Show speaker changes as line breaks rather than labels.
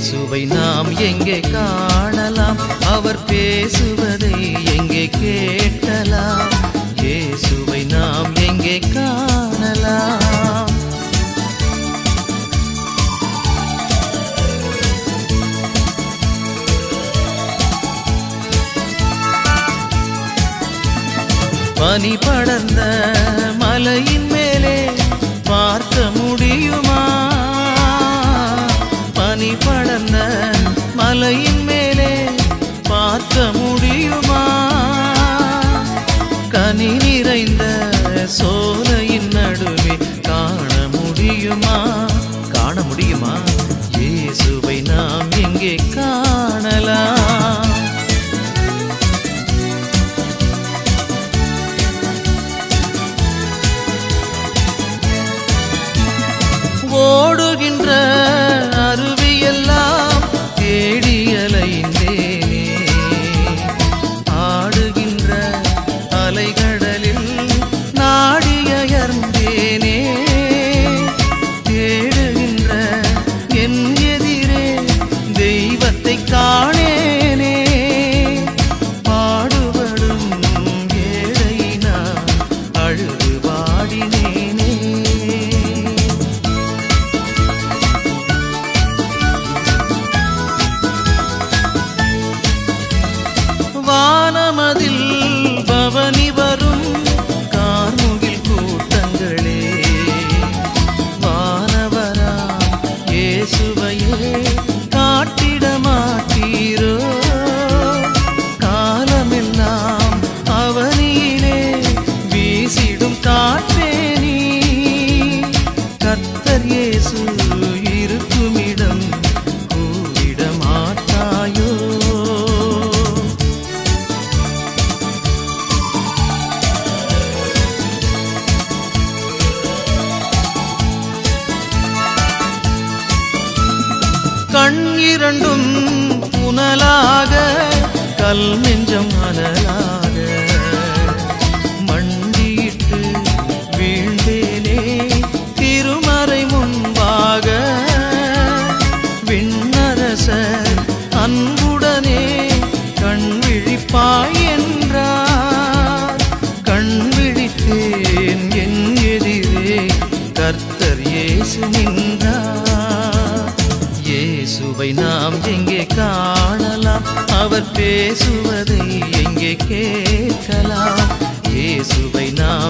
இயேசுவை நாம் எங்கே காணலாம்? அவர் பேசுவதை எங்கே கேட்கலாம்? இயேசுவை நாம் எங்கே காணலாம்? பனி படர்ந்த மலையின் மேலே பார்க்க முடியுமா? பனி படர்ந்த மலையின் மேலே பார்க்க முடியுமா? கனி நிறைந்த சோலையின் நடுவே காண முடியுமா? காண முடியுமா? இயேசுவை நாம் எங்கே காணலாம்? ஓடுகின்ற அருவியெல்லாம் தேடி அலைந்தேனே, ஆடுகின்ற அலைகடலில் நாடியர்ந்தேனே, தேடுகின்ற என் எதிரே தெய்வத்தை காணேனே, பாடுபடும் ஏழை நான் அழுது வாடினேனே. வானமதில் பவனி வரும் கார்முகில் கூட்டங்களே, வானவராம் இயேசுவையே காட்டிட மாட்டீரோ? காலமெல்லாம் அவனியிலே வீசிடும் காற்றே நீ, கர்த்தர் இயேசு இருக்குமிடம் கூறிட மாட்டாயோ? கண் இரண்டும் புனலாக கல் நெஞ்சம் அனலாக மண்டியிட்டு வீழ்ந்தேனே திருமறை முன்பாக. விண்ணரசர் அன்புடனே கண் விழிப்பாய் என்றார், கண் விழித்தேன் என் எதிரே கர்த்தர் இயேசு நின்றார். இயேசுவை நாம் எங்கே காணலாம்? அவர் பேசுவதை எங்கே கேட்கலாம்? இயேசுவை நாம்